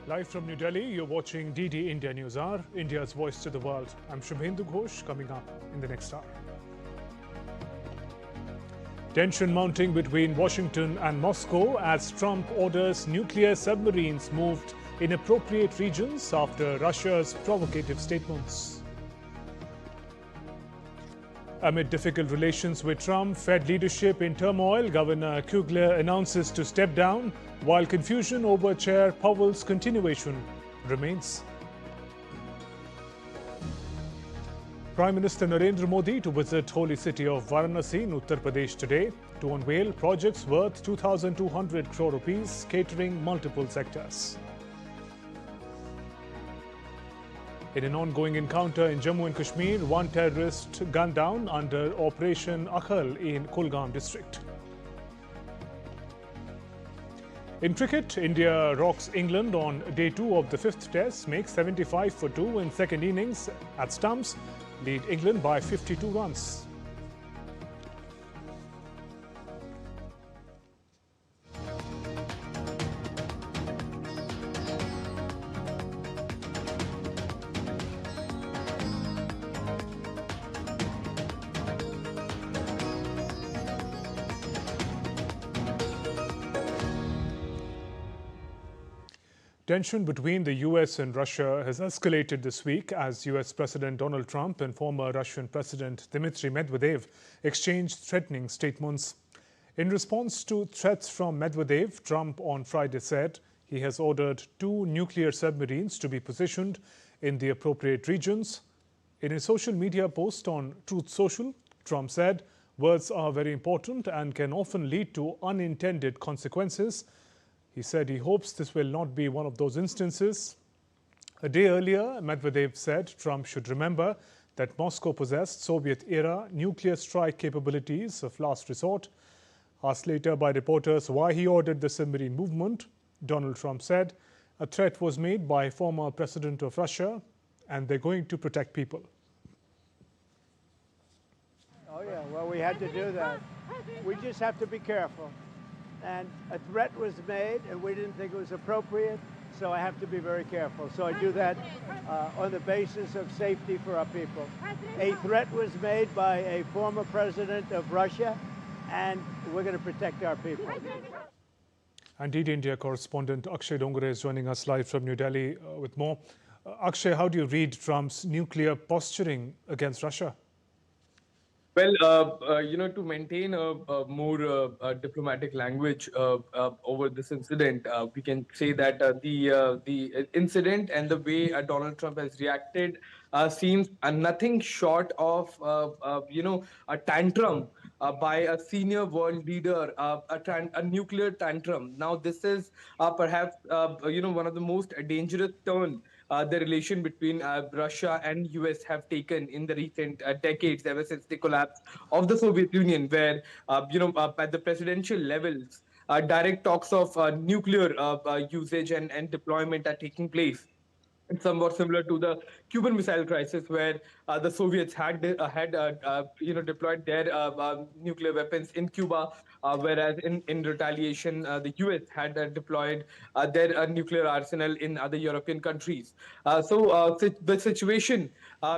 Live from New Delhi, you're watching DD India News Hour, India's voice to the world. I'm Shubhendu Ghosh, coming up in the next hour. Tension mounting between Washington and Moscow as Trump orders nuclear submarines moved in appropriate regions after Russia's provocative statements. Amid difficult relations with Trump, Fed leadership in turmoil, Governor Kugler announces to step down, while confusion over Chair Powell's continuation remains. Prime Minister Narendra Modi to visit holy city of Varanasi in Uttar Pradesh today to unveil projects worth 2,200 crore rupees, catering multiple sectors. In an ongoing encounter in Jammu and Kashmir, one terrorist gunned down under Operation Akhal in Kulgam district. In cricket, India rocks England on day 2 of the 5th test, makes 75 for 2 in second innings at stumps, lead England by 52 runs. Tension between the US and Russia has escalated this week as US President Donald Trump and former Russian President Dmitry Medvedev exchanged threatening statements. In response to threats from Medvedev, Trump on Friday said he has ordered 2 nuclear submarines to be positioned in the appropriate regions. In a social media post on Truth Social, Trump said, "Words are very important and can often lead to unintended consequences." He said he hopes this will not be one of those instances. A day earlier, Medvedev said Trump should remember that Moscow possessed Soviet-era nuclear strike capabilities of last resort. Asked later by reporters why he ordered the submarine movement, Donald Trump said a threat was made by former president of Russia and they're going to protect people. Oh yeah, well, we had to do that. We just have to be careful. And a threat was made, and we didn't think it was appropriate, so I have to be very careful. So I do that on the basis of safety for our people. A threat was made by a former president of Russia, and we're going to protect our people. And DD India correspondent Akshay Dongre is joining us live from New Delhi with more. Akshay, how do you read Trump's nuclear posturing against Russia? Well, to maintain a more diplomatic language over this incident, we can say that the incident and the way Donald Trump has reacted seems nothing short of a tantrum by a senior world leader, a nuclear tantrum. Now, this is perhaps one of the most dangerous turn the relation between Russia and US have taken in the recent decades, ever since the collapse of the Soviet Union, where at the presidential levels, direct talks of nuclear usage and deployment are taking place. It's somewhat similar to the Cuban Missile Crisis, where the Soviets had deployed their nuclear weapons in Cuba, whereas in retaliation, the US had deployed their nuclear arsenal in other European countries. The situation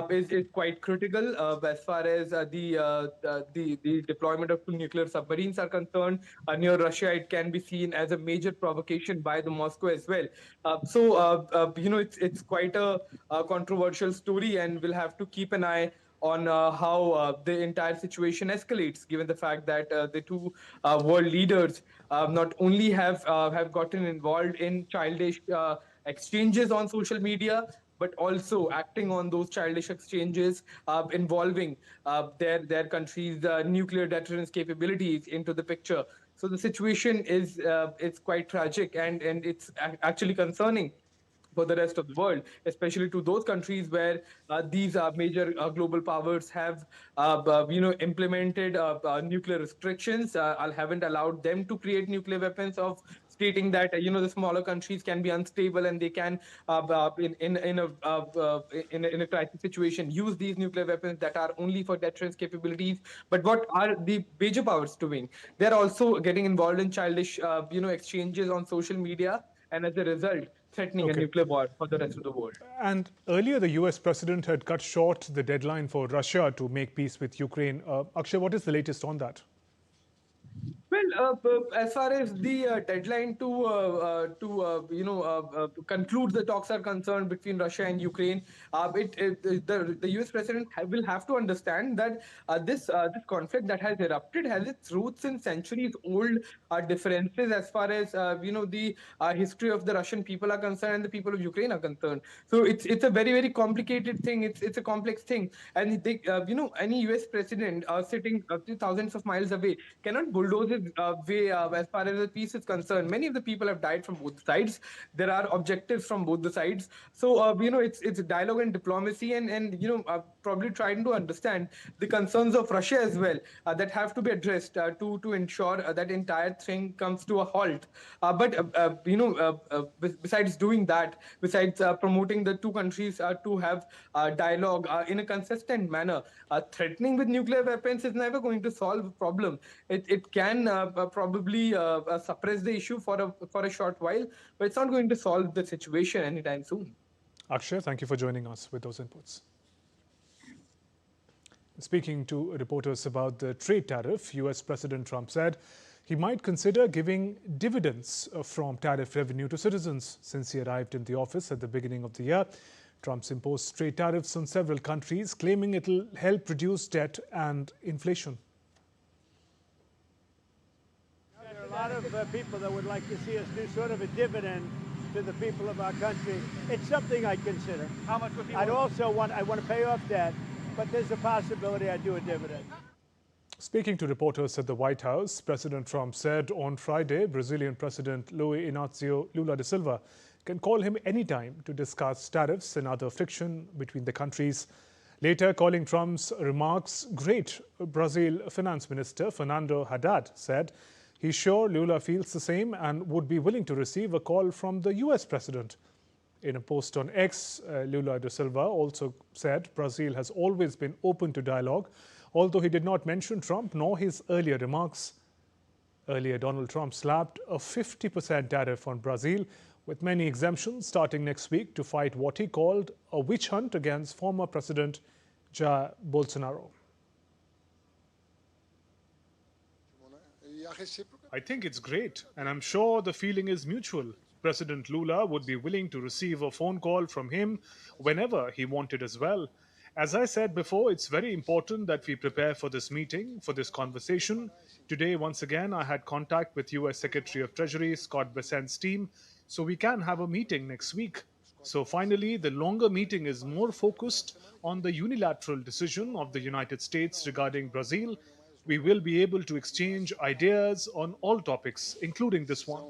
is quite critical as far as the deployment of 2 nuclear submarines are concerned. Near Russia, it can be seen as a major provocation by the Moscow as well. It's quite a controversial story, and we'll have to keep an eye on how the entire situation escalates, given the fact that the 2 world leaders not only have gotten involved in childish exchanges on social media, but also acting on those childish exchanges involving their country's nuclear deterrence capabilities into the picture. So the situation is quite tragic, and it's actually concerning for the rest of the world, especially to those countries where these major global powers have, implemented nuclear restrictions, haven't allowed them to create nuclear weapons, of stating that the smaller countries can be unstable and they can, in a crisis situation, use these nuclear weapons that are only for deterrence capabilities. But what are the major powers doing? They're also getting involved in childish, exchanges on social media, and as a result, threatening a nuclear war for the rest of the world. And earlier, the US president had cut short the deadline for Russia to make peace with Ukraine. Akshay, what is the latest on that? Well, as far as the deadline to conclude the talks are concerned between Russia and Ukraine, the U.S. president will have to understand that this conflict that has erupted has its roots in centuries-old differences as far as the history of the Russian people are concerned and the people of Ukraine are concerned. So it's a very complicated thing. It's a complex thing, and any U.S. president sitting thousands of miles away cannot bulldoze his way as far as the peace is concerned. Many of the people have died from both sides. There are objectives from both the sides. So it's dialogue and diplomacy, and probably trying to understand the concerns of Russia as well that have to be addressed to ensure that entire thing comes to a halt. Besides doing that, besides promoting the two countries to have dialogue in a consistent manner, threatening with nuclear weapons is never going to solve a problem. It can probably suppress the issue for a short while, but it's not going to solve the situation anytime soon. Akshay, thank you for joining us with those inputs. Speaking to reporters about the trade tariff, US President Trump said he might consider giving dividends from tariff revenue to citizens. Since he arrived in the office at the beginning of the year, Trump's imposed trade tariffs on several countries, claiming it'll help reduce debt and inflation. There are a lot of people that would like to see us do sort of a dividend to the people of our country. It's something I'd consider. How much would people? I want to pay off debt, but there's a possibility I'd do a dividend. Speaking to reporters at the White House, President Trump said on Friday Brazilian President Luiz Inácio Lula da Silva can call him anytime to discuss tariffs and other friction between the countries. Later, calling Trump's remarks great, Brazil Finance Minister Fernando Haddad said he's sure Lula feels the same and would be willing to receive a call from the US president. In a post on X, Lula da Silva also said Brazil has always been open to dialogue, although he did not mention Trump nor his earlier remarks. Earlier, Donald Trump slapped a 50% tariff on Brazil, with many exemptions starting next week to fight what he called a witch hunt against former President Jair Bolsonaro. I think it's great, and I'm sure the feeling is mutual. President Lula would be willing to receive a phone call from him whenever he wanted as well. As I said before, it's very important that we prepare for this meeting, for this conversation. Today, once again, I had contact with US Secretary of Treasury Scott Bessent's team, so we can have a meeting next week. So finally, the longer meeting is more focused on the unilateral decision of the United States regarding Brazil. We will be able to exchange ideas on all topics, including this one.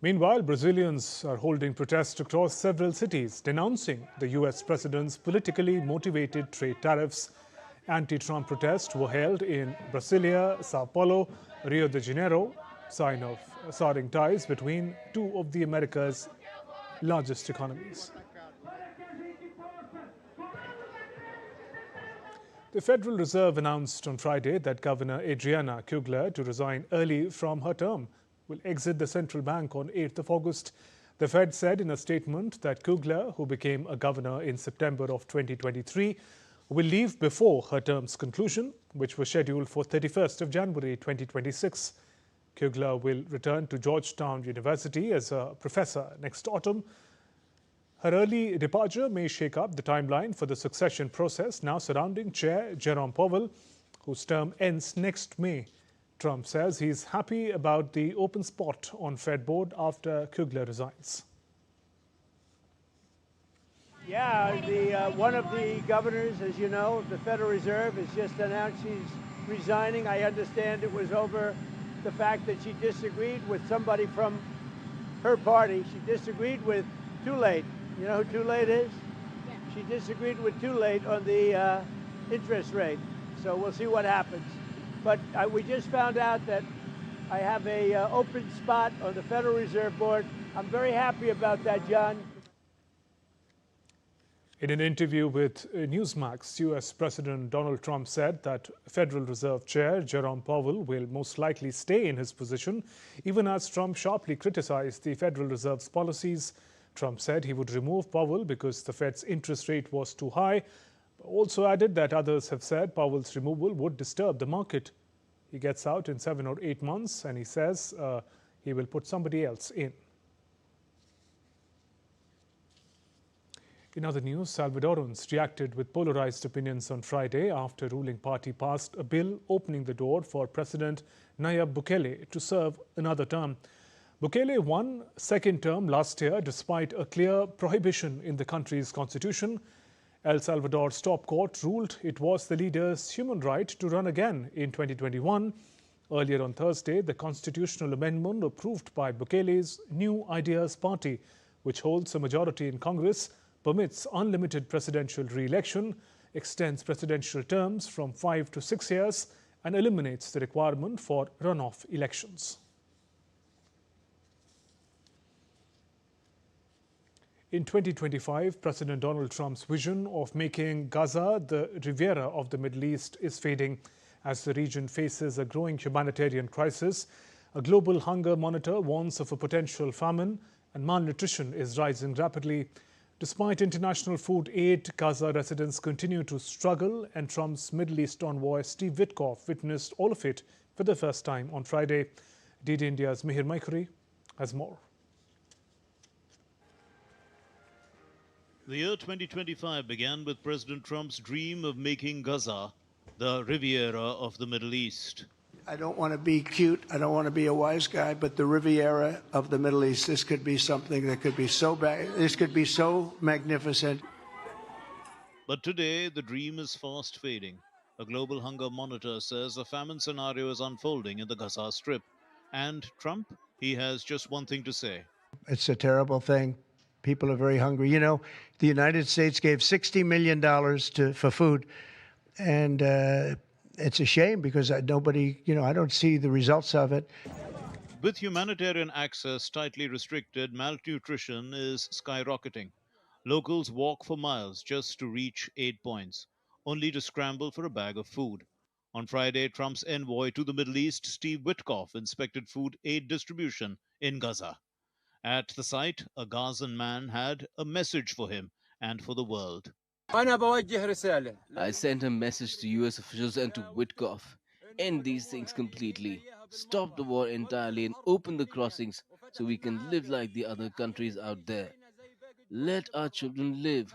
Meanwhile, Brazilians are holding protests across several cities, denouncing the US president's politically motivated trade tariffs. Anti-Trump protests were held in Brasilia, Sao Paulo, Rio de Janeiro, sign of souring ties between two of the America's largest economies. The Federal Reserve announced on Friday that Governor Adriana Kugler, to resign early from her term, will exit the central bank on 8th of August. The Fed said in a statement that Kugler, who became a governor in September of 2023, will leave before her term's conclusion, which was scheduled for 31st of January 2026. Kugler will return to Georgetown University as a professor next autumn. Her early departure may shake up the timeline for the succession process now surrounding Chair Jerome Powell, whose term ends next May. Trump says he's happy about the open spot on Fed board after Kugler resigns. Yeah, one of the governors, as you know, of the Federal Reserve has just announced she's resigning. I understand it was over the fact that she disagreed with somebody from her party. She disagreed with Too Late. You know who Too Late is? Yeah. She disagreed with Too Late on the interest rate. So we'll see what happens. But we just found out that I have a open spot on the Federal Reserve Board. I'm very happy about that, John. In an interview with Newsmax, US President Donald Trump said that Federal Reserve Chair Jerome Powell will most likely stay in his position, even as Trump sharply criticized the Federal Reserve's policies. Trump said he would remove Powell because the Fed's interest rate was too high, but also added that others have said Powell's removal would disturb the market. He gets out in 7 or 8 months, and he says he will put somebody else in. In other news, Salvadorans reacted with polarized opinions on Friday after ruling party passed a bill opening the door for President Nayib Bukele to serve another term. Bukele won second term last year despite a clear prohibition in the country's constitution. El Salvador's top court ruled it was the leader's human right to run again in 2021. Earlier on Thursday, the constitutional amendment approved by Bukele's New Ideas Party, which holds a majority in Congress, permits unlimited presidential re-election, extends presidential terms from 5 to 6 years, and eliminates the requirement for runoff elections. In 2025, President Donald Trump's vision of making Gaza the Riviera of the Middle East is fading as the region faces a growing humanitarian crisis. A global hunger monitor warns of a potential famine, and malnutrition is rising rapidly. Despite international food aid, Gaza residents continue to struggle, and Trump's Middle East envoy Steve Witkoff witnessed all of it for the first time on Friday. DD India's Mihir Maikuri has more. The year 2025 began with President Trump's dream of making Gaza the Riviera of the Middle East. I don't want to be cute, I don't want to be a wise guy, but the Riviera of the Middle East, this could be something that could be so bad, this could be so magnificent. But today, the dream is fast fading. A global hunger monitor says a famine scenario is unfolding in the Gaza Strip. And Trump, he has just one thing to say. It's a terrible thing. People are very hungry. You know, the United States gave $60 million for food, and it's a shame because nobody, I don't see the results of it. With humanitarian access tightly restricted, malnutrition is skyrocketing. Locals walk for miles just to reach aid points, only to scramble for a bag of food. On Friday, Trump's envoy to the Middle East, Steve Witkoff, inspected food aid distribution in Gaza. At the site, a Gazan man had a message for him and for the world. I sent a message to US officials and to Witkoff. End these things completely. Stop the war entirely and open the crossings so we can live like the other countries out there. Let our children live.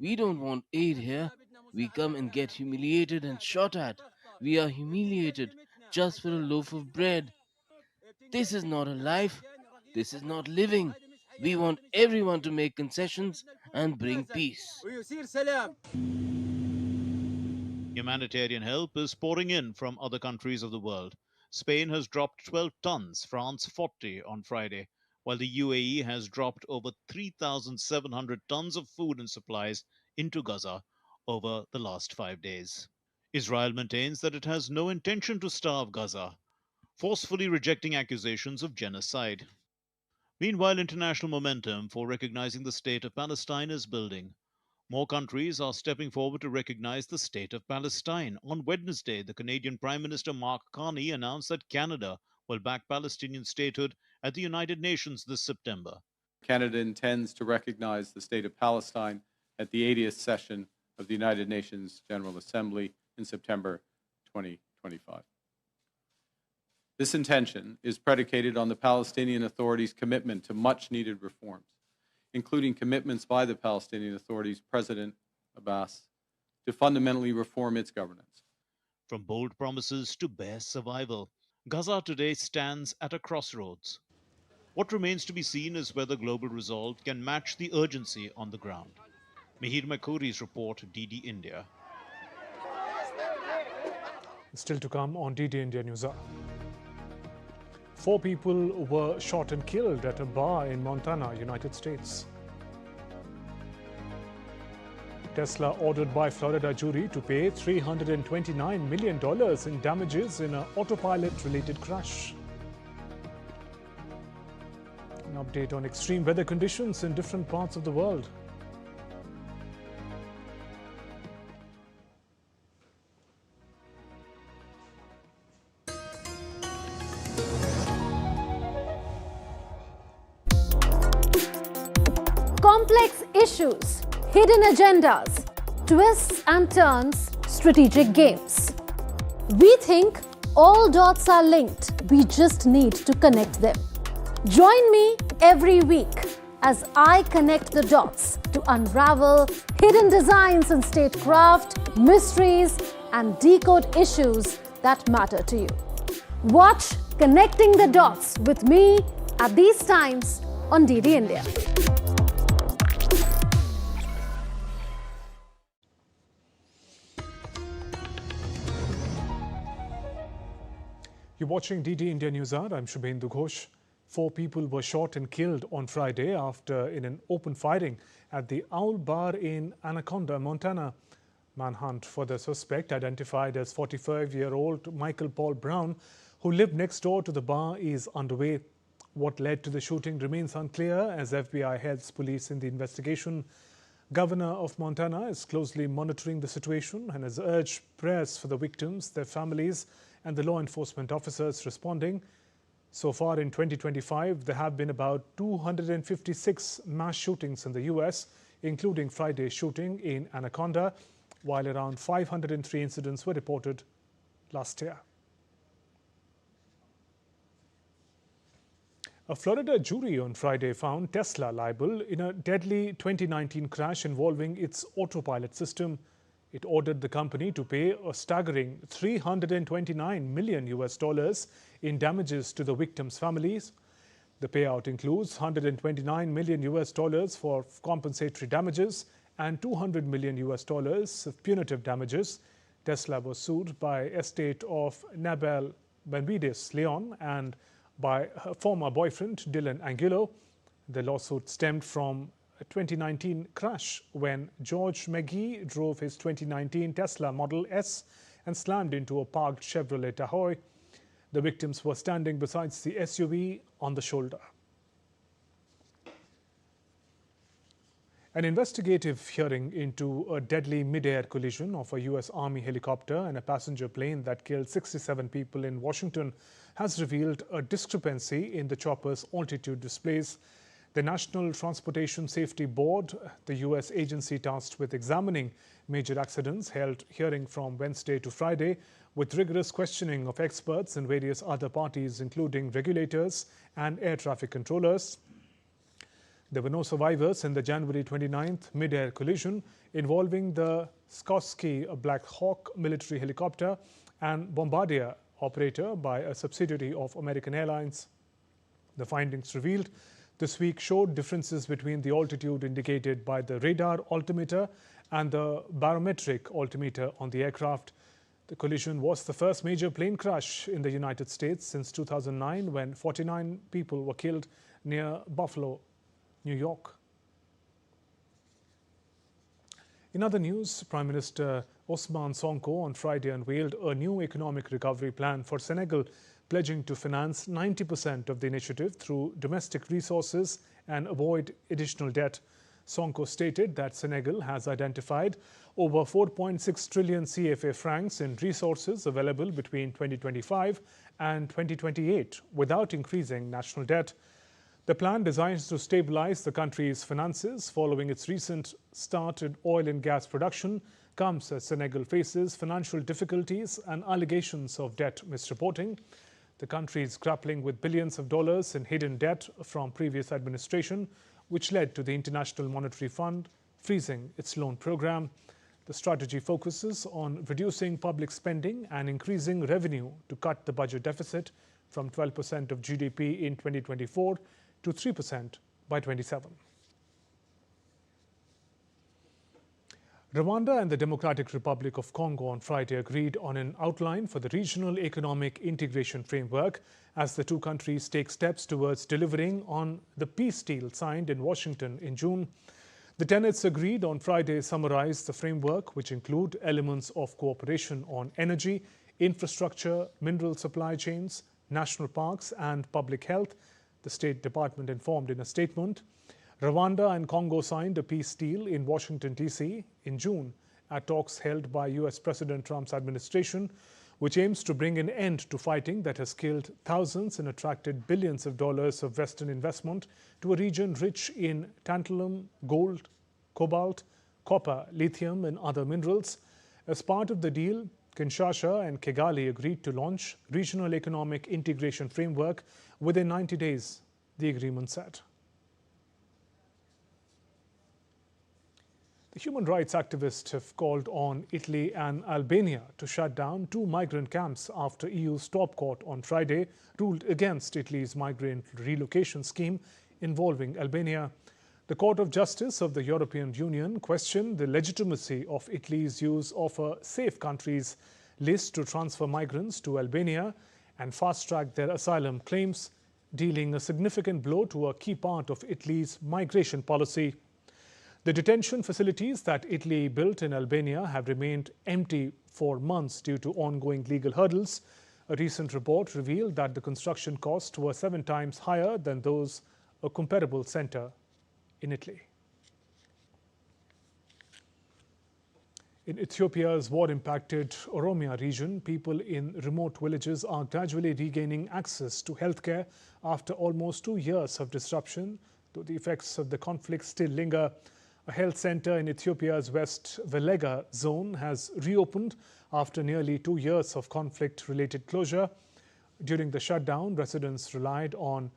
We don't want aid here. We come and get humiliated and shot at. We are humiliated just for a loaf of bread. This is not a life. This is not living. We want everyone to make concessions and bring peace. Humanitarian help is pouring in from other countries of the world. Spain has dropped 12 tons, France 40 on Friday, while the UAE has dropped over 3,700 tons of food and supplies into Gaza over the last 5 days. Israel maintains that it has no intention to starve Gaza, forcefully rejecting accusations of genocide. Meanwhile, international momentum for recognizing the state of Palestine is building. More countries are stepping forward to recognize the state of Palestine. On Wednesday, the Canadian Prime Minister Mark Carney announced that Canada will back Palestinian statehood at the United Nations this September. Canada intends to recognize the state of Palestine at the 80th session of the United Nations General Assembly in September 2025. This intention is predicated on the Palestinian Authority's commitment to much-needed reforms, including commitments by the Palestinian Authority's President Abbas to fundamentally reform its governance. From bold promises to bare survival, Gaza today stands at a crossroads. What remains to be seen is whether global resolve can match the urgency on the ground. Mihir Maikuri's report, DD India. Still to come on DD India News Hour. 4 people were shot and killed at a bar in Montana, United States. Tesla ordered by Florida jury to pay $329 million in damages in an autopilot-related crash. An update on extreme weather conditions in different parts of the world. Complex issues, hidden agendas, twists and turns, strategic games. We think all dots are linked. We just need to connect them. Join me every week as I connect the dots to unravel hidden designs in statecraft, mysteries, and decode issues that matter to you. Watch Connecting the Dots with me at these times on DD India. You're watching DD India News Hour. I'm Shubhendu Ghosh. 4 people were shot and killed on Friday in an open firing at the Owl Bar in Anaconda, Montana. Manhunt for the suspect, identified as 45-year-old Michael Paul Brown, who lived next door to the bar, is underway. What led to the shooting remains unclear as FBI helps police in the investigation. Governor of Montana is closely monitoring the situation and has urged prayers for the victims, their families, and the law enforcement officers responding. So far in 2025, there have been about 256 mass shootings in the US, including Friday's shooting in Anaconda, while around 503 incidents were reported last year. A Florida jury on Friday found Tesla liable in a deadly 2019 crash involving its autopilot system. It ordered the company to pay a staggering $329 million in damages to the victims' families. The payout includes $129 million for compensatory damages and $200 million of punitive damages. Tesla was sued by estate of Nabel Benavides Leon and by her former boyfriend Dylan Angulo. The lawsuit stemmed from a 2019 crash when George McGee drove his 2019 Tesla Model S and slammed into a parked Chevrolet Tahoe. The victims were standing beside the SUV on the shoulder. An investigative hearing into a deadly mid-air collision of a U.S. Army helicopter and a passenger plane that killed 67 people in Washington has revealed a discrepancy in the chopper's altitude displays. The National Transportation Safety Board, the U.S. agency tasked with examining major accidents, held hearing from Wednesday to Friday with rigorous questioning of experts and various other parties, including regulators and air traffic controllers. There were no survivors in the January 29th mid-air collision involving the Sikorsky Black Hawk military helicopter and Bombardier operator by a subsidiary of American Airlines. The findings revealed this week showed differences between the altitude indicated by the radar altimeter and the barometric altimeter on the aircraft. The collision was the first major plane crash in the United States since 2009, when 49 people were killed near Buffalo, New York. In other news, Prime Minister Ousmane Sonko on Friday unveiled a new economic recovery plan for Senegal, pledging to finance 90% of the initiative through domestic resources and avoid additional debt. Sonko stated that Senegal has identified over 4.6 trillion CFA francs in resources available between 2025 and 2028 without increasing national debt. The plan, designed to stabilize the country's finances following its recent start in oil and gas production, comes as Senegal faces financial difficulties and allegations of debt misreporting. The country is grappling with billions of dollars in hidden debt from previous administration, which led to the International Monetary Fund freezing its loan program. The strategy focuses on reducing public spending and increasing revenue to cut the budget deficit from 12% of GDP in 2024 to 3% by 27. Rwanda and the Democratic Republic of Congo on Friday agreed on an outline for the regional economic integration framework as the two countries take steps towards delivering on the peace deal signed in Washington in June. The tenets agreed on Friday summarize the framework, which include elements of cooperation on energy, infrastructure, mineral supply chains, national parks, and public health, the State Department informed in a statement. Rwanda and Congo signed a peace deal in Washington, D.C. in June at talks held by U.S. President Trump's administration, which aims to bring an end to fighting that has killed thousands and attracted billions of dollars of Western investment to a region rich in tantalum, gold, cobalt, copper, lithium and other minerals. As part of the deal, Kinshasa and Kigali agreed to launch regional economic integration framework within 90 days, the agreement said. The human rights activists have called on Italy and Albania to shut down 2 migrant camps after EU's top court on Friday ruled against Italy's migrant relocation scheme involving Albania. The Court of Justice of the European Union questioned the legitimacy of Italy's use of a safe countries list to transfer migrants to Albania and fast-track their asylum claims, dealing a significant blow to a key part of Italy's migration policy. The detention facilities that Italy built in Albania have remained empty for months due to ongoing legal hurdles. A recent report revealed that the construction costs were 7 times higher than those of a comparable center in Italy. In Ethiopia's war-impacted Oromia region, people in remote villages are gradually regaining access to healthcare after almost 2 years of disruption, though the effects of the conflict still linger. A health center in Ethiopia's West Velega zone has reopened after nearly 2 years of conflict-related closure. During the shutdown, residents relied on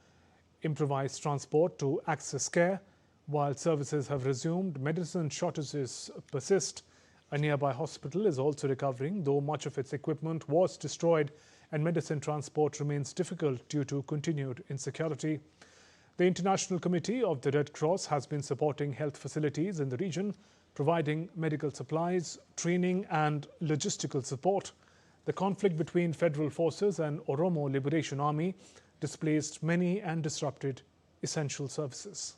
improvised transport to access care. While services have resumed, medicine shortages persist. A nearby hospital is also recovering, though much of its equipment was destroyed and medicine transport remains difficult due to continued insecurity. The International Committee of the Red Cross has been supporting health facilities in the region, providing medical supplies, training and logistical support. The conflict between federal forces and Oromo Liberation Army displaced many and disrupted essential services.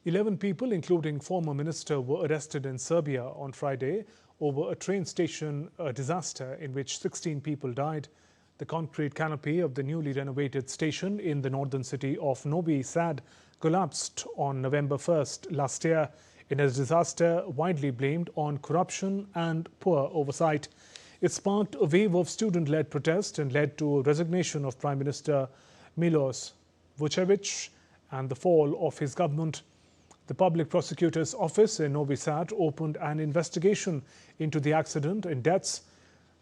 11 people, including former minister, were arrested in Serbia on Friday over a train station disaster in which 16 people died. The concrete canopy of the newly renovated station in the northern city of Novi Sad collapsed on November 1st last year in a disaster widely blamed on corruption and poor oversight. It sparked a wave of student-led protest and led to a resignation of Prime Minister Milos Vucevic and the fall of his government. The Public Prosecutor's Office in Novi Sad opened an investigation into the accident and deaths.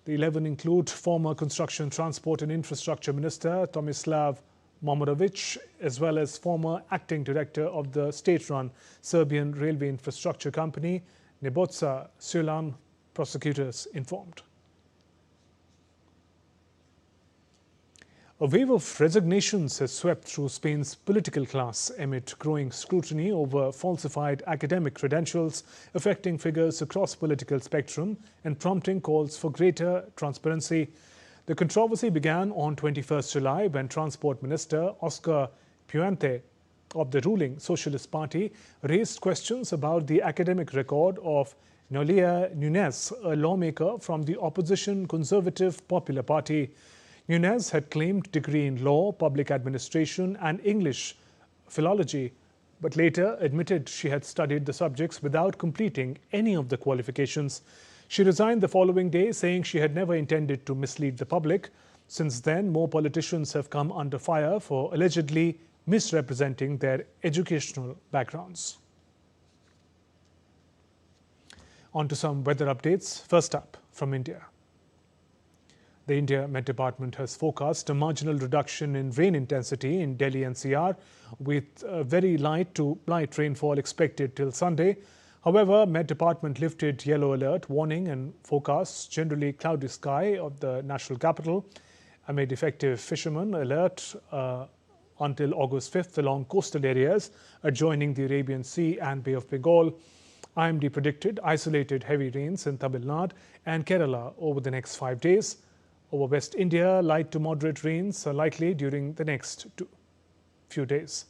The 11 include former Construction, Transport and Infrastructure Minister Tomislav Momirovic, as well as former Acting Director of the state-run Serbian Railway Infrastructure Company, Nebojša Sulan, prosecutors informed. A wave of resignations has swept through Spain's political class amid growing scrutiny over falsified academic credentials affecting figures across political spectrum and prompting calls for greater transparency. The controversy began on 21st July when Transport Minister Oscar Puente of the ruling Socialist Party raised questions about the academic record of Noelia Núñez, a lawmaker from the opposition Conservative Popular Party. Núñez had claimed degree in law, public administration and English philology, but later admitted she had studied the subjects without completing any of the qualifications. She resigned the following day, saying she had never intended to mislead the public. Since then, more politicians have come under fire for allegedly misrepresenting their educational backgrounds. On to some weather updates. First up, from India. The India Met Department has forecast a marginal reduction in rain intensity in Delhi NCR with very light to light rainfall expected till Sunday. However, Met Department lifted yellow alert warning and forecasts generally cloudy sky of the national capital amid effective fishermen alert until August 5th along coastal areas adjoining the Arabian Sea and Bay of Bengal. IMD predicted isolated heavy rains in Tamil Nadu and Kerala over the next 5 days. Over West India, light to moderate rains are likely during the next few days.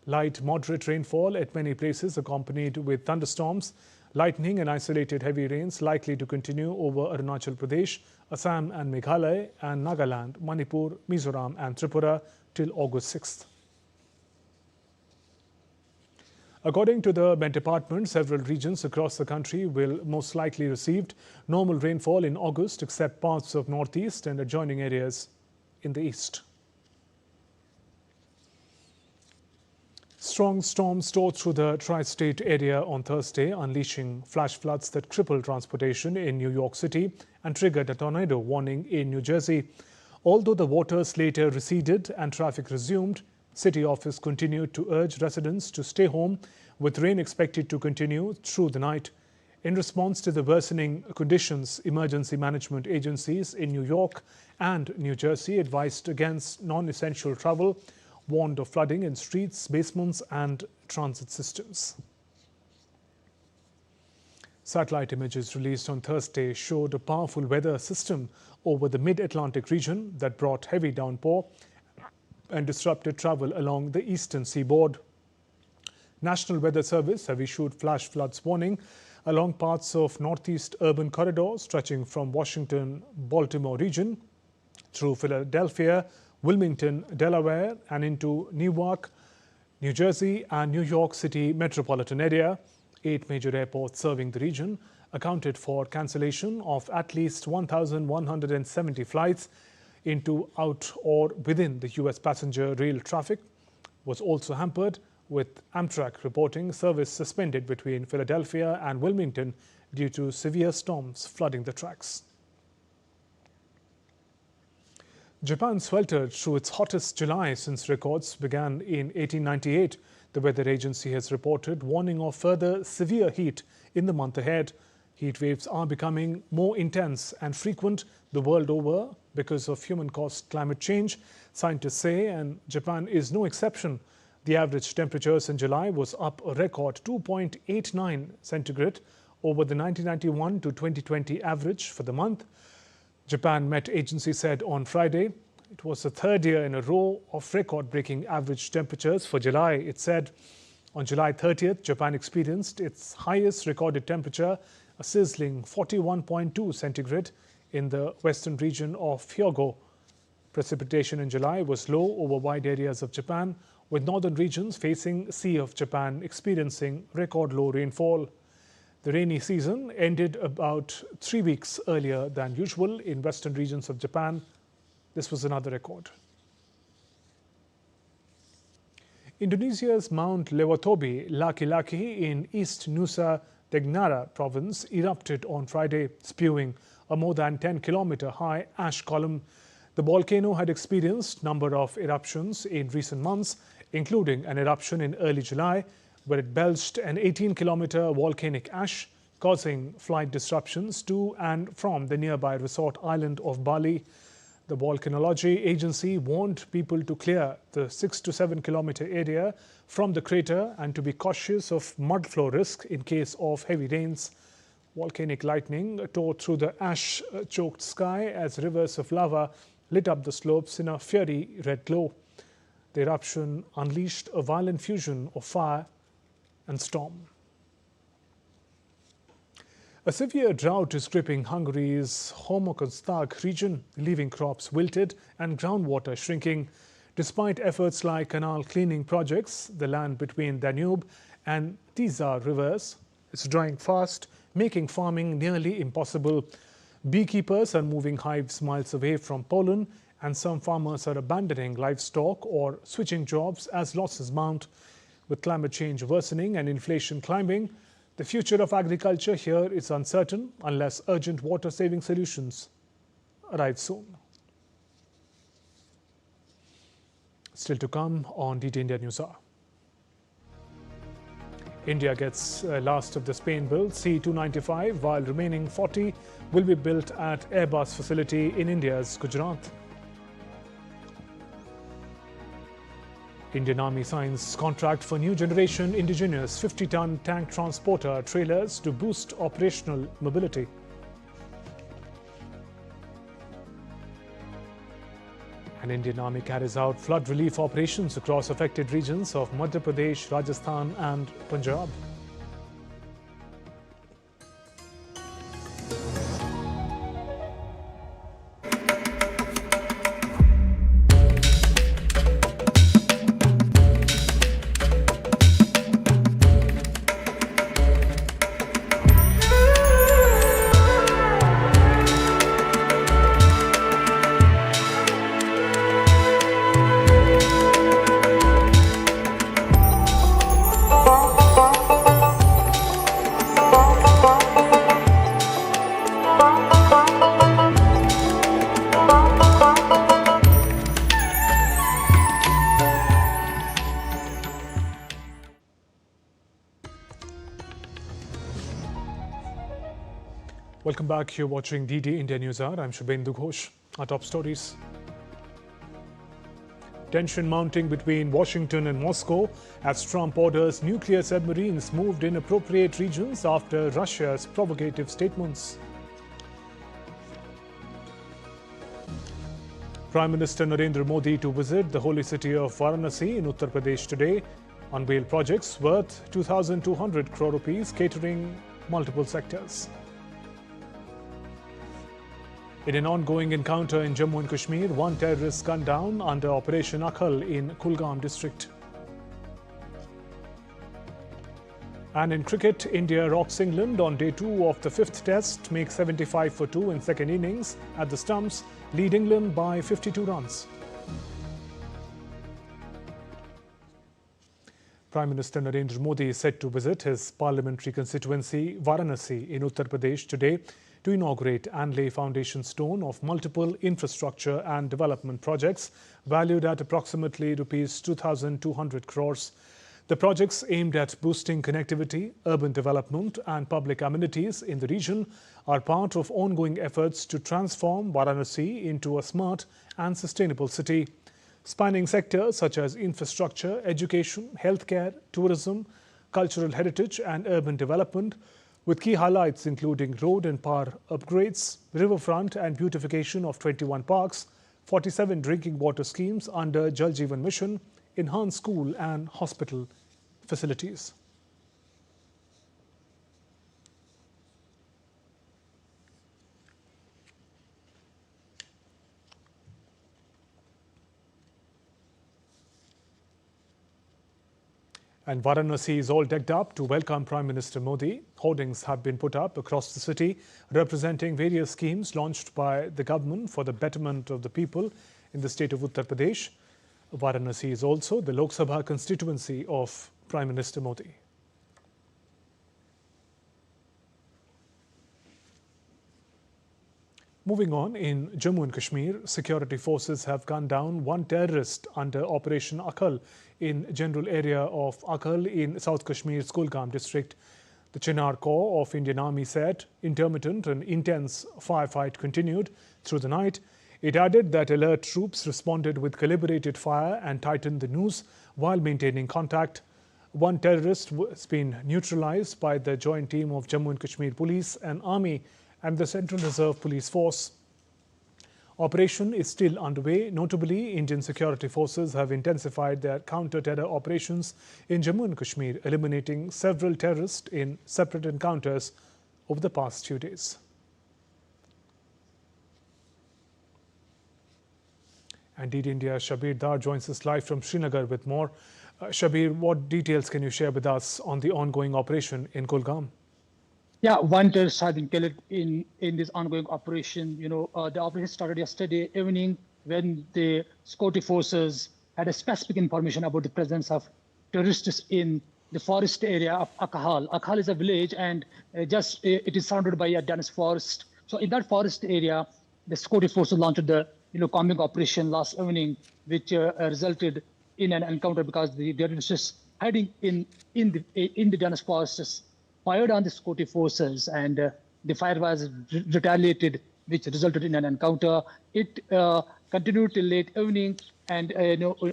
Light moderate rainfall at many places accompanied with thunderstorms, lightning and isolated heavy rains likely to continue over Arunachal Pradesh, Assam and Meghalaya and Nagaland, Manipur, Mizoram and Tripura till August 6th. According to the Met Department, several regions across the country will most likely receive normal rainfall in August, except parts of northeast and adjoining areas in the east. Strong storms tore through the tri-state area on Thursday, unleashing flash floods that crippled transportation in New York City and triggered a tornado warning in New Jersey. Although the waters later receded and traffic resumed, city office continued to urge residents to stay home, with rain expected to continue through the night. In response to the worsening conditions, emergency management agencies in New York and New Jersey advised against non-essential travel, warned of flooding in streets, basements and transit systems. Satellite images released on Thursday showed a powerful weather system over the mid-Atlantic region that brought heavy downpour and disrupted travel along the eastern seaboard. National Weather Service have issued flash floods warning along parts of northeast urban corridors stretching from Washington-Baltimore region through Philadelphia, Wilmington, Delaware, and into Newark, New Jersey, and New York City metropolitan area. 8 major airports serving the region accounted for cancellation of at least 1,170 flights into, out, or within the U.S. passenger rail traffic was also hampered, with Amtrak reporting service suspended between Philadelphia and Wilmington due to severe storms flooding the tracks. Japan sweltered through its hottest July since records began in 1898. The weather agency has reported warning of further severe heat in the month ahead. Heat waves are becoming more intense and frequent the world over because of human-caused climate change, scientists say, and Japan is no exception. The average temperatures in July was up a record 2.89 centigrade over the 1991 to 2020 average for the month. Japan Met Agency said on Friday it was the third year in a row of record-breaking average temperatures for July. It said on July 30th, Japan experienced its highest recorded temperature, a sizzling 41.2 centigrade in the western region of Hyogo. Precipitation in July was low over wide areas of Japan, with northern regions facing Sea of Japan experiencing record low rainfall. The rainy season ended about 3 weeks earlier than usual in western regions of Japan. This was another record. Indonesia's Mount Lewatobi Laki-Laki in East Nusa Tenggara province erupted on Friday, spewing a more than 10-kilometer high ash column. The volcano had experienced a number of eruptions in recent months, including an eruption in early July, where it belched an 18-kilometer volcanic ash, causing flight disruptions to and from the nearby resort island of Bali. The volcanology agency warned people to clear the 6 to 7 kilometer area from the crater and to be cautious of mud flow risk in case of heavy rains. Volcanic lightning tore through the ash-choked sky as rivers of lava lit up the slopes in a fiery red glow. The eruption unleashed a violent fusion of fire and storm. A severe drought is gripping Hungary's Homokostag region, leaving crops wilted and groundwater shrinking. Despite efforts like canal cleaning projects, the land between Danube and Tisza rivers is drying fast, making farming nearly impossible. Beekeepers are moving hives miles away from pollen, and some farmers are abandoning livestock or switching jobs as losses mount. With climate change worsening and inflation climbing, the future of agriculture here is uncertain unless urgent water-saving solutions arrive soon. Still to come on DT India News Hour. India gets last of the Spain-built C-295, while remaining 40 will be built at Airbus facility in India's Gujarat. Indian Army signs contract for new generation indigenous 50-ton tank transporter trailers to boost operational mobility. And Indian Army carries out flood relief operations across affected regions of Madhya Pradesh, Rajasthan and Punjab. Welcome back. You're watching DD India News Hour. I'm Shubhendu Ghosh. Our top stories. Tension mounting between Washington and Moscow as Trump orders nuclear submarines moved in appropriate regions after Russia's provocative statements. Prime Minister Narendra Modi to visit the holy city of Varanasi in Uttar Pradesh today, unveil projects worth 2,200 crore rupees catering multiple sectors. In an ongoing encounter in Jammu and Kashmir, one terrorist gunned down under Operation Akhal in Kulgam district. And in cricket, India rocks England on day 2 of the 5th test, makes 75 for 2 in second innings at the stumps, lead England by 52 runs. Prime Minister Narendra Modi is set to visit his parliamentary constituency Varanasi in Uttar Pradesh today to inaugurate and lay foundation stone of multiple infrastructure and development projects valued at approximately rupees 2,200 crores. The projects aimed at boosting connectivity, urban development and public amenities in the region are part of ongoing efforts to transform Varanasi into a smart and sustainable city. Spanning sectors such as infrastructure, education, healthcare, tourism, cultural heritage and urban development, with key highlights including road and power upgrades, riverfront and beautification of 21 parks, 47 drinking water schemes under Jal Jeevan Mission, enhanced school and hospital facilities. And Varanasi is all decked up to welcome Prime Minister Modi. Hoardings have been put up across the city representing various schemes launched by the government for the betterment of the people in the state of Uttar Pradesh. Varanasi is also the Lok Sabha constituency of Prime Minister Modi. Moving on, in Jammu and Kashmir, security forces have gunned down one terrorist under Operation Akhal in general area of Akhal in South Kashmir's Kulgam district. The Chinar Corps of Indian Army said intermittent and intense firefight continued through the night. It added that alert troops responded with calibrated fire and tightened the noose while maintaining contact. One terrorist has been neutralized by the joint team of Jammu and Kashmir Police and Army and the Central Reserve Police Force. Operation is still underway. Notably, Indian security forces have intensified their counter-terror operations in Jammu and Kashmir, eliminating several terrorists in separate encounters over the past few days. Indeed, India's Shabir Dar joins us live from Srinagar with more. Shabir, what details can you share with us on the ongoing operation in Kulgam? Yeah, one terrorist has been killed in this ongoing operation. The operation started yesterday evening when the security forces had a specific information about the presence of terrorists in the forest area of Akhal. Akhal is a village and it is surrounded by a dense forest. So in that forest area, the security forces launched the combing operation last evening, which resulted in an encounter because the terrorists hiding in the dense forests fired on the security forces, and the fire was retaliated, which resulted in an encounter. It continued till late evening, and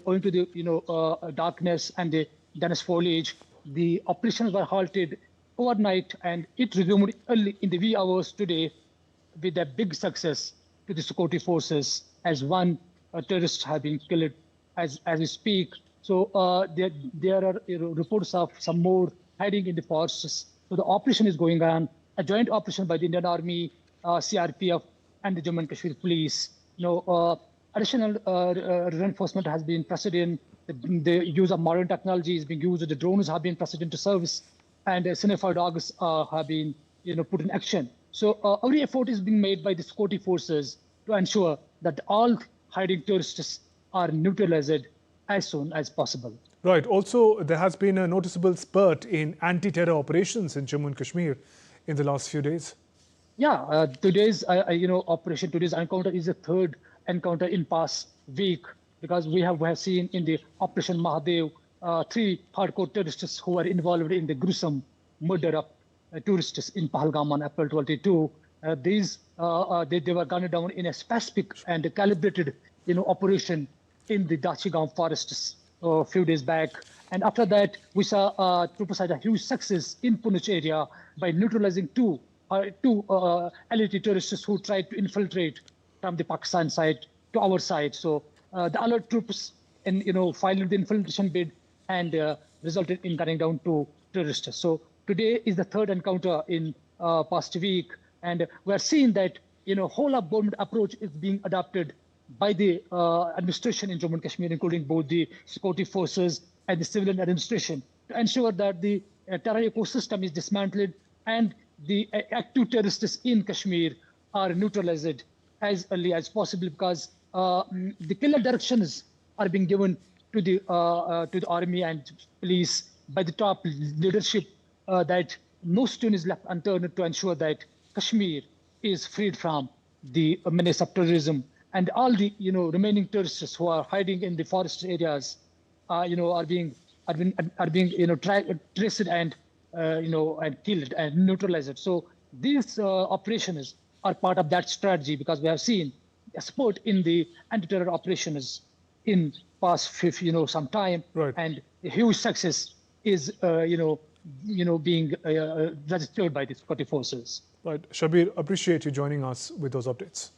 owing to the darkness and the dense foliage, the operations were halted overnight, and it resumed early in the wee hours today with a big success to the security forces, as one terrorist has been killed as we speak. So there are reports of some more hiding in the forests. So the operation is going on, a joint operation by the Indian Army, CRPF, and the Jammu and Kashmir Police. Additional reinforcement has been pressed in. The use of modern technology is being used. The drones have been pressed into service, and sniffer dogs have been put in action. So every effort is being made by the security forces to ensure that all hiding terrorists are neutralized as soon as possible. Right. Also, there has been a noticeable spurt in anti-terror operations in Jammu and Kashmir in the last few days. Yeah, today's operation, today's encounter is the third encounter in past week, because we have seen in the Operation Mahadev 3 hardcore terrorists who were involved in the gruesome murder of tourists in Pahalgam on April 22. They were gunned down in a specific and calibrated, operation in the Dachigaon forests a few days back. And after that, we saw troopers had a huge success in Punach area by neutralizing two elite terrorists who tried to infiltrate from the Pakistan side to our side. So the alert troops, filed the infiltration bid and resulted in gunning down two terrorists. So today is the third encounter in past week, and we're seeing that whole of government approach is being adopted by the administration in Jammu and Kashmir, including both the security forces and the civilian administration, to ensure that the terror ecosystem is dismantled and the active terrorists in Kashmir are neutralized as early as possible, because the clear directions are being given to the army and police by the top leadership that no stone is left unturned to ensure that Kashmir is freed from the menace of terrorism, and all the remaining terrorists who are hiding in the forest areas are being traced and and killed and neutralized. So these operations are part of that strategy, because we have seen a spurt in the anti-terror operations in past some time, Right. and a huge success is being registered by the security forces. Right. Shabir, appreciate you joining us with those updates.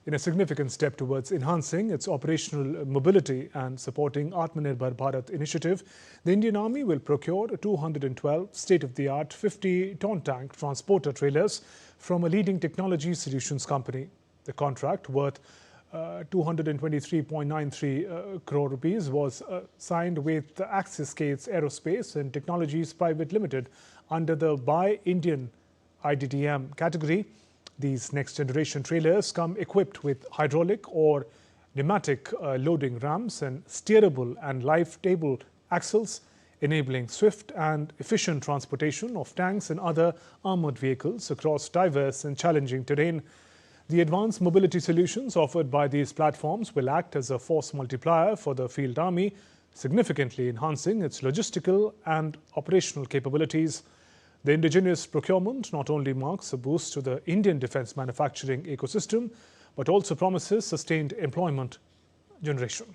In a significant step towards enhancing its operational mobility and supporting Atmanirbhar Bharat initiative, the Indian Army will procure 212 state-of-the-art 50-ton tank transporter trailers from a leading technology solutions company. The contract, worth 223.93 crore rupees, was signed with Axis Gates Aerospace and Technologies Private Limited under the Buy Indian IDDM category. These next-generation trailers come equipped with hydraulic or pneumatic loading ramps and steerable and lift-table axles, enabling swift and efficient transportation of tanks and other armored vehicles across diverse and challenging terrain. The advanced mobility solutions offered by these platforms will act as a force multiplier for the Field Army, significantly enhancing its logistical and operational capabilities. The indigenous procurement not only marks a boost to the Indian defence manufacturing ecosystem, but also promises sustained employment generation.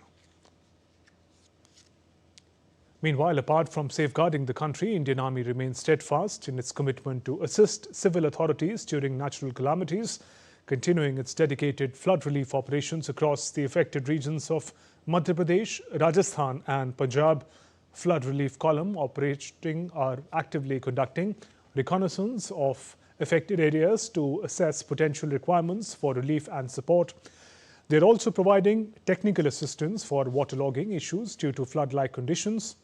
Meanwhile, apart from safeguarding the country, Indian Army remains steadfast in its commitment to assist civil authorities during natural calamities, continuing its dedicated flood relief operations across the affected regions of Madhya Pradesh, Rajasthan and Punjab. Flood relief column operating are actively conducting reconnaissance of affected areas to assess potential requirements for relief and support. They are also providing technical assistance for waterlogging issues due to flood-like conditions.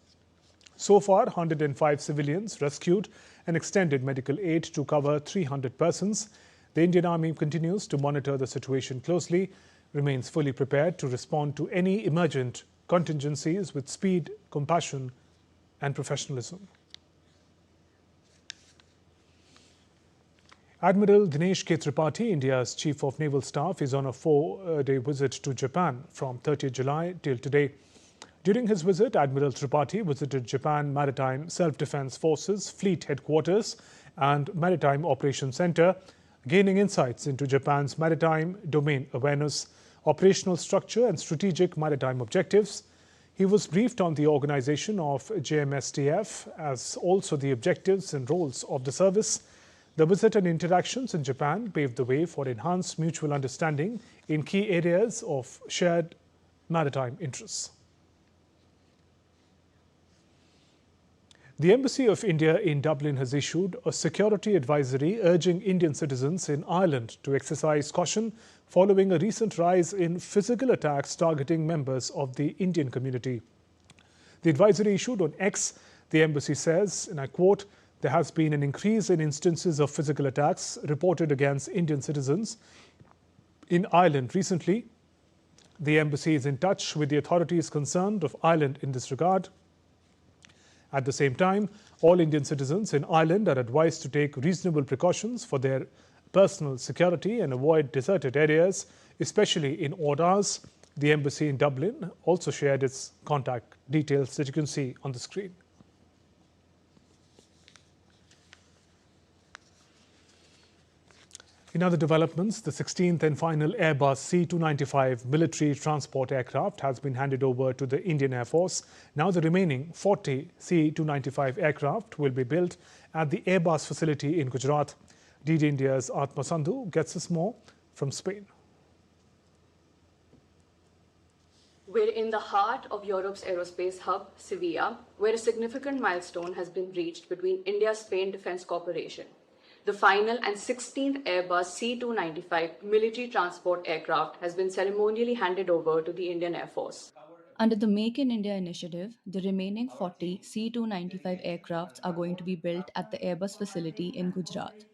So far, 105 civilians rescued and extended medical aid to cover 300 persons. The Indian Army continues to monitor the situation closely, remains fully prepared to respond to any emergent contingencies with speed, compassion and professionalism. Admiral Dinesh K. Tripathi, India's Chief of Naval Staff, is on a 4-day visit to Japan from 30th July till today. During his visit, Admiral Tripathi visited Japan Maritime Self-Defense Forces Fleet Headquarters and Maritime Operations Center, gaining insights into Japan's maritime domain awareness, operational structure and strategic maritime objectives. He was briefed on the organization of JMSTF as also the objectives and roles of the service. The visit and interactions in Japan paved the way for enhanced mutual understanding in key areas of shared maritime interests. The Embassy of India in Dublin has issued a security advisory urging Indian citizens in Ireland to exercise caution following a recent rise in physical attacks targeting members of the Indian community. The advisory issued on X, the embassy says, and I quote, "There has been an increase in instances of physical attacks reported against Indian citizens in Ireland recently. The embassy is in touch with the authorities concerned of Ireland in this regard. At the same time, all Indian citizens in Ireland are advised to take reasonable precautions for their personal security and avoid deserted areas, especially in odd hours." The embassy in Dublin also shared its contact details that you can see on the screen. In other developments, the 16th and final Airbus C-295 military transport aircraft has been handed over to the Indian Air Force. Now the remaining 40 C-295 aircraft will be built at the Airbus facility in Gujarat. DD India's Atma Sandhu gets us more from Spain. We're in the heart of Europe's aerospace hub, Sevilla, where a significant milestone has been reached between India-Spain Defence Cooperation. The final and 16th Airbus C-295 military transport aircraft has been ceremonially handed over to the Indian Air Force. Under the Make in India initiative, the remaining 40 C-295 aircrafts are going to be built at the Airbus facility in Gujarat.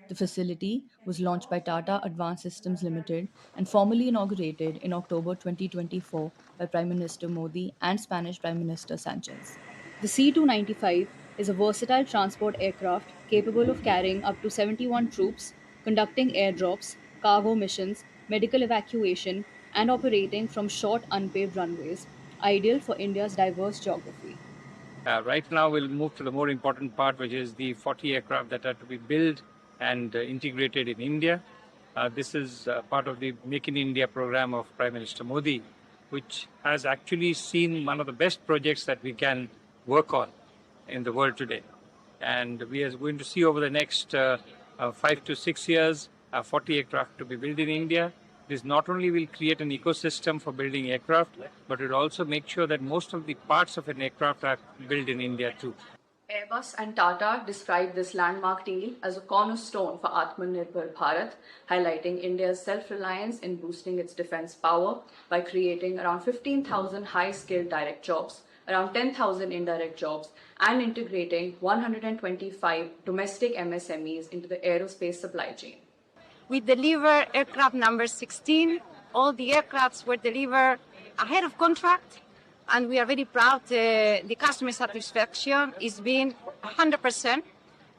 The facility was launched by Tata Advanced Systems Limited and formally inaugurated in October 2024 by Prime Minister Modi and Spanish Prime Minister Sanchez. The C-295 is a versatile transport aircraft capable of carrying up to 71 troops, conducting airdrops, cargo missions, medical evacuation, and operating from short unpaved runways, ideal for India's diverse geography. Right now, we'll move to the more important part, which is the 40 aircraft that are to be built and integrated in India. This is part of the Make in India program of Prime Minister Modi, which has actually seen one of the best projects that we can work on in the world today. And we are going to see over the next 5 to 6 years, 40 aircraft to be built in India. This not only will create an ecosystem for building aircraft, but it will also make sure that most of the parts of an aircraft are built in India too. Airbus and Tata describe this landmark deal as a cornerstone for Atmanirbhar Bharat, highlighting India's self-reliance in boosting its defense power by creating around 15,000 high-skilled direct jobs, around 10,000 indirect jobs, and integrating 125 domestic MSMEs into the aerospace supply chain. We deliver aircraft number 16. All the aircrafts were delivered ahead of contract, and we are very proud. The customer satisfaction is being 100%.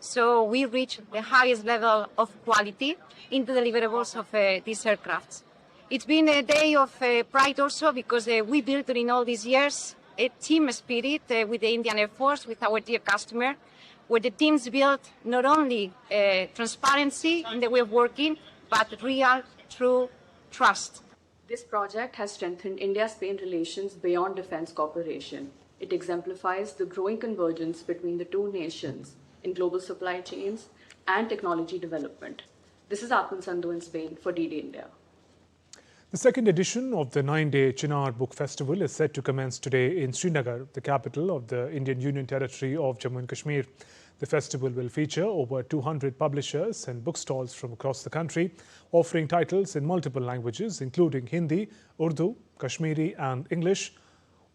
So we reach the highest level of quality in the deliverables of these aircrafts. It's been a day of pride also because we built during all these years a team spirit with the Indian Air Force, with our dear customer, where the teams built not only transparency in the way of working, but real, true trust. This project has strengthened India-Spain relations beyond defense cooperation. It exemplifies the growing convergence between the two nations in global supply chains and technology development. This is Atman Sandhu in Spain for DD India. The second edition of the 9-day Chinar Book Festival is set to commence today in Srinagar, the capital of the Indian Union Territory of Jammu and Kashmir. The festival will feature over 200 publishers and bookstalls from across the country, offering titles in multiple languages, including Hindi, Urdu, Kashmiri and English.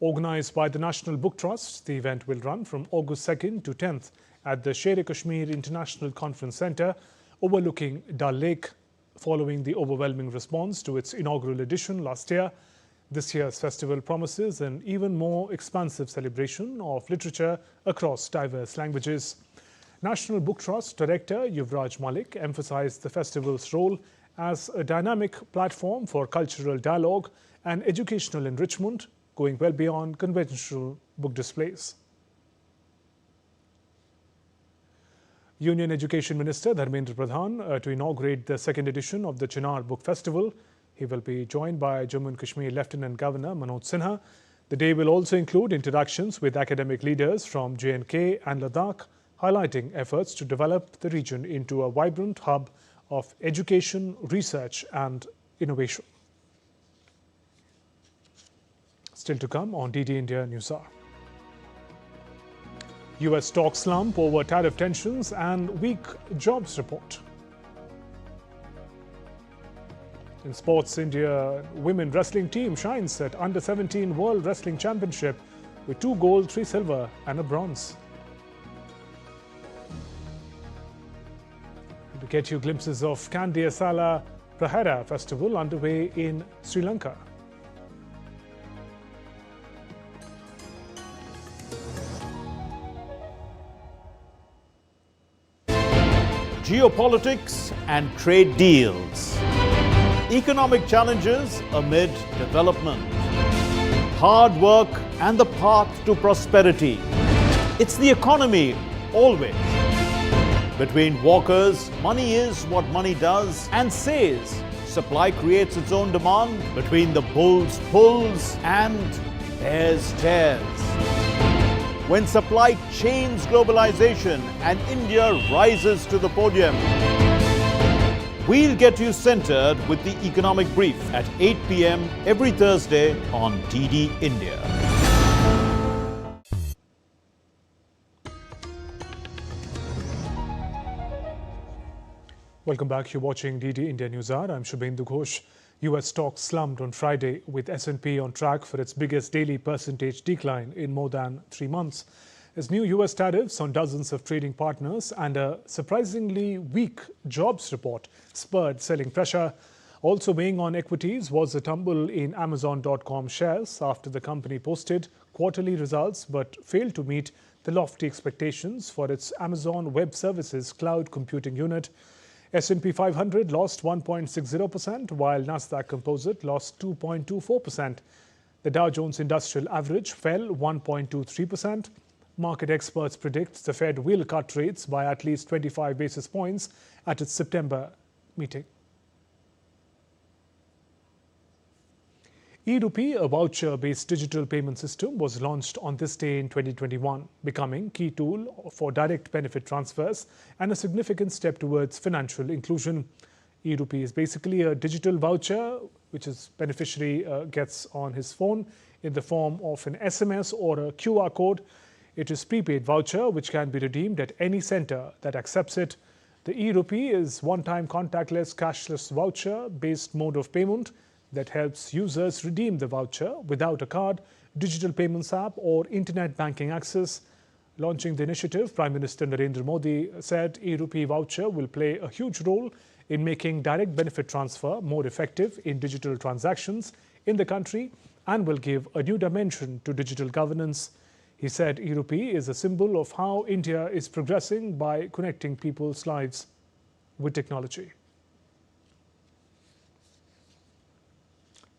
Organized by the National Book Trust, the event will run from August 2nd to 10th at the Sher-e-Kashmir International Conference Centre, overlooking Dal Lake. Following the overwhelming response to its inaugural edition last year, this year's festival promises an even more expansive celebration of literature across diverse languages. National Book Trust Director Yuvraj Malik emphasized the festival's role as a dynamic platform for cultural dialogue and educational enrichment, going well beyond conventional book displays. Union Education Minister Dharmendra Pradhan to inaugurate the second edition of the Chinar Book Festival. He will be joined by Jammu and Kashmir Lieutenant Governor Manoj Sinha. The day will also include introductions with academic leaders from J&K and Ladakh, highlighting efforts to develop the region into a vibrant hub of education, research and innovation. Still to come on DD India News Hour. US stocks slump over tariff tensions and weak jobs report. In sports, India women wrestling team shines at Under-17 World Wrestling Championship with 2 gold, 3 silver and a bronze. To get you glimpses of Kandiyasala Prahara Festival underway in Sri Lanka. Geopolitics and trade deals. Economic challenges amid development. Hard work and the path to prosperity. It's the economy always. Between walkers, money is what money does, and says supply creates its own demand. Between the bulls pulls and bears tears. When supply chains globalization and India rises to the podium. We'll get you centered with the economic brief at 8 p.m. every Thursday on DD India. Welcome back. You're watching DD India News Hour. I'm Shubhendu Ghosh. US stocks slumped on Friday with S&P on track for its biggest daily percentage decline in more than 3 months. As new US tariffs on dozens of trading partners and a surprisingly weak jobs report spurred selling pressure. Also weighing on equities was a tumble in Amazon.com shares after the company posted quarterly results but failed to meet the lofty expectations for its Amazon Web Services cloud computing unit. S&P 500 lost 1.60%, while Nasdaq Composite lost 2.24%. The Dow Jones Industrial Average fell 1.23%. Market experts predict the Fed will cut rates by at least 25 basis points at its September meeting. e-Rupee, a voucher-based digital payment system, was launched on this day in 2021, becoming key tool for direct benefit transfers and a significant step towards financial inclusion. e-Rupee is basically a digital voucher which his beneficiary gets on his phone in the form of an SMS or a QR code. It is prepaid voucher which can be redeemed at any center that accepts it. The e-Rupee is one-time contactless cashless voucher-based mode of payment that helps users redeem the voucher without a card, digital payments app or internet banking access. Launching the initiative, Prime Minister Narendra Modi said e-Rupee voucher will play a huge role in making direct benefit transfer more effective in digital transactions in the country and will give a new dimension to digital governance. He said e-Rupee is a symbol of how India is progressing by connecting people's lives with technology.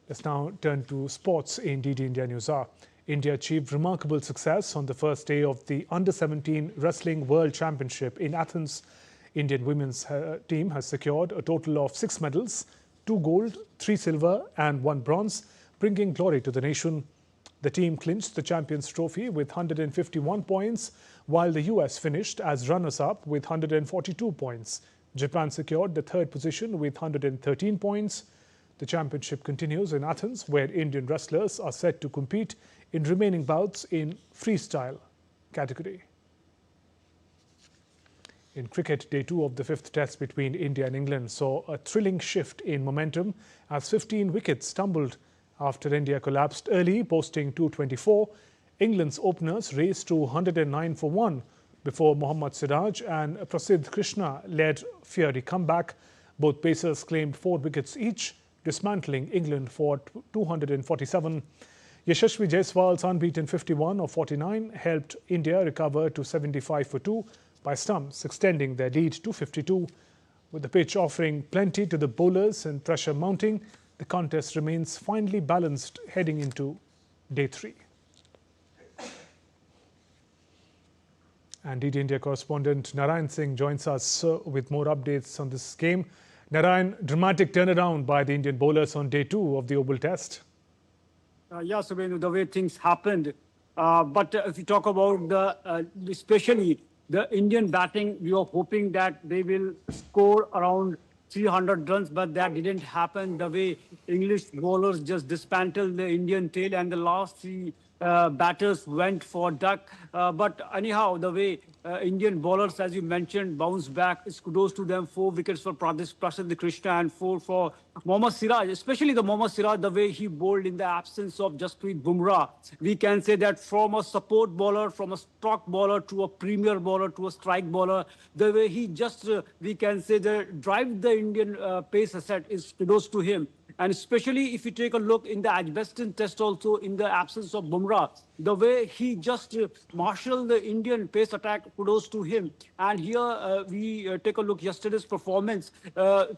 Let's now turn to sports in DD India News Hour. India achieved remarkable success on the first day of the Under-17 Wrestling World Championship in Athens. Indian women's team has secured a total of 6 medals, 2 gold, 3 silver and 1 bronze, bringing glory to the nation. The team clinched the Champions Trophy with 151 points, while the US finished as runners-up with 142 points. Japan secured the 3rd position with 113 points. The championship continues in Athens, where Indian wrestlers are set to compete in remaining bouts in freestyle category. In cricket, day 2 of the 5th test between India and England saw a thrilling shift in momentum as 15 wickets tumbled after India collapsed early, posting 224. England's openers raced to 109 for 1 before Mohammad Siraj and Prasidh Krishna led fiery comeback. Both pacers claimed 4 wickets each, dismantling England for 247. Yashasvi Jaiswal's unbeaten 51 of 49 helped India recover to 75 for 2 by stumps, extending their lead to 52. With the pitch offering plenty to the bowlers and pressure mounting, the contest remains finely balanced heading into day 3. And DD India correspondent Narayan Singh joins us with more updates on this game. Narayan, dramatic turnaround by the Indian bowlers on day 2 of the Oval Test. Yes, the way things happened. But if you talk about especially the Indian batting, we were hoping that they will score around 300 runs, but that didn't happen. The way English bowlers just dismantled the Indian tail, and the last 3 batters went for duck. But anyhow, the way Indian bowlers, as you mentioned, bounced back, it's kudos to them. 4 wickets for Prasidh Krishna and 4 for Mohammad Siraj, especially the Mohammad Siraj, the way he bowled in the absence of Jasprit Bumrah. We can say that from a support bowler, from a stock bowler to a premier bowler to a strike bowler, the way he just, we can say, drive the Indian pace asset is kudos to him. And especially if you take a look in the Edgbaston test also, in the absence of Bumrah, the way he just marshaled the Indian pace attack, kudos to him. And here we take a look yesterday's performance,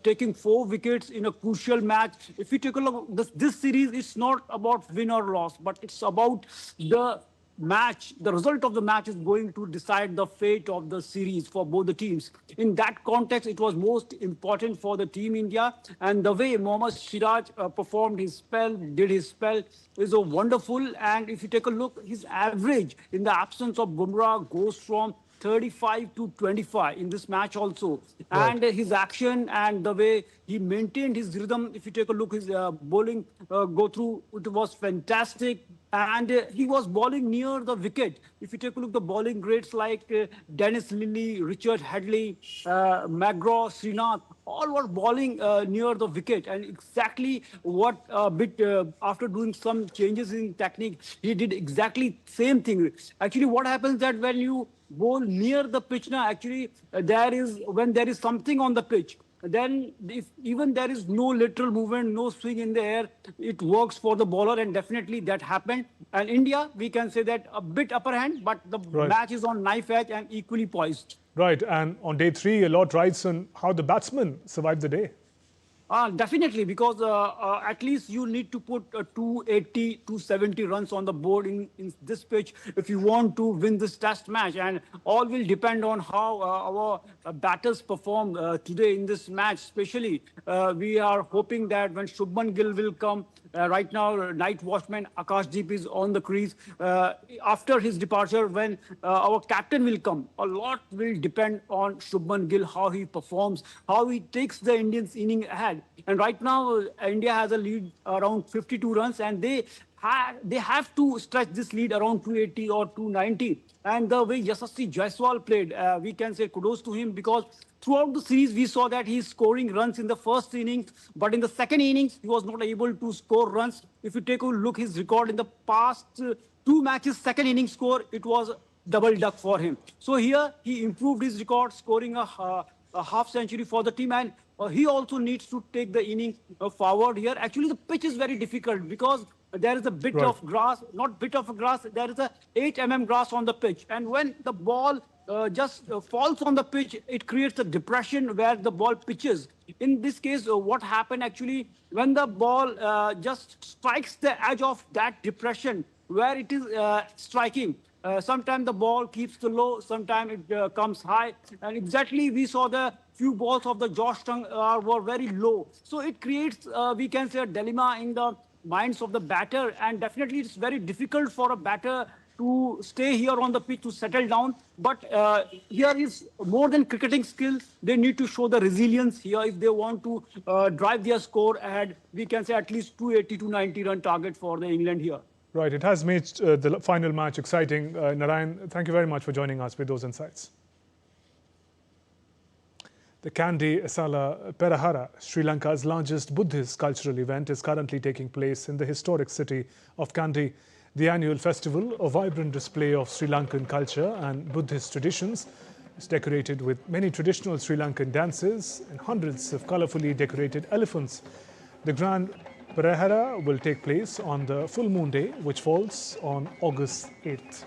taking 4 wickets in a crucial match. If you take a look, this series is not about win or loss, but it's about the match, the result of the match is going to decide the fate of the series for both the teams. In that context, it was most important for the Team India, and the way Mohammad Siraj performed his spell, did his spell, is so wonderful. And if you take a look, his average in the absence of Bumrah goes from 35 to 25 in this match also. Right. And his action and the way he maintained his rhythm, if you take a look, his bowling go through, it was fantastic. And he was bowling near the wicket. If you take a look, the bowling greats like Dennis Lilly, Richard Hadley, McGraw, Srinath, all were bowling near the wicket. And exactly what after doing some changes in technique, he did exactly same thing. Actually, what happens that when you bowl near the pitch now, actually when there is something on the pitch, then if even there is no lateral movement, no swing in the air, it works for the bowler, and definitely that happened. And India, we can say that a bit upper hand, but the match is on knife edge and equally poised. Right, and on day 3, a lot rides on how the batsmen survived the day. Definitely, because at least you need to put 280, 270 runs on the board in this pitch if you want to win this test match. And all will depend on how our batters perform today in this match. Especially, we are hoping that when Shubman Gill will come, right now, night watchman Akashdeep is on the crease. After his departure, when our captain will come, a lot will depend on Shubman Gill, how he performs, how he takes the Indians inning ahead. And right now, India has a lead around 52 runs, and they have to stretch this lead around 280 or 290. And the way Yashasvi Jaiswal played, we can say kudos to him, because throughout the series, we saw that he's scoring runs in the first innings, but in the second innings, he was not able to score runs. If you take a look his record in the past 2 matches, second inning score, it was double duck for him. So here, he improved his record, scoring a half century for the team, and he also needs to take the inning forward here. Actually, the pitch is very difficult because there is a bit of grass, not bit of grass, there is a 8 mm grass on the pitch. And when the ball just falls on the pitch, it creates a depression where the ball pitches. In this case, what happened actually, when the ball just strikes the edge of that depression where it is striking, sometimes the ball keeps the low, sometimes it comes high. And exactly we saw the few balls of the Josh Tongue were very low. So it creates, we can say, a dilemma in the minds of the batter. And definitely it's very difficult for a batter to stay here on the pitch, to settle down. But here is more than cricketing skill. They need to show the resilience here if they want to drive their score ahead. We can say at least 280 to 90 run target for the England here. Right, it has made the final match exciting. Narayan, thank you very much for joining us with those insights. The Kandy Esala Perahara, Sri Lanka's largest Buddhist cultural event, is currently taking place in the historic city of Kandy. The annual festival, a vibrant display of Sri Lankan culture and Buddhist traditions, is decorated with many traditional Sri Lankan dances and hundreds of colorfully decorated elephants. The Grand Perahara will take place on the full moon day, which falls on August 8th.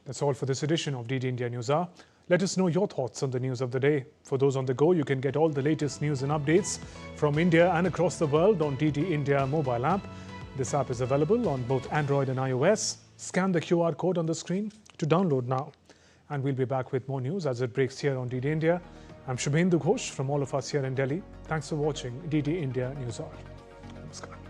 That's all for this edition of DD India News Hour. Let us know your thoughts on the news of the day. For those on the go, you can get all the latest news and updates from India and across the world on DD India mobile app. This app is available on both Android and iOS. Scan the QR code on the screen to download now. And we'll be back with more news as it breaks here on DD India. I'm Shubhendu Ghosh from all of us here in Delhi. Thanks for watching DD India News Hour. Namaskar.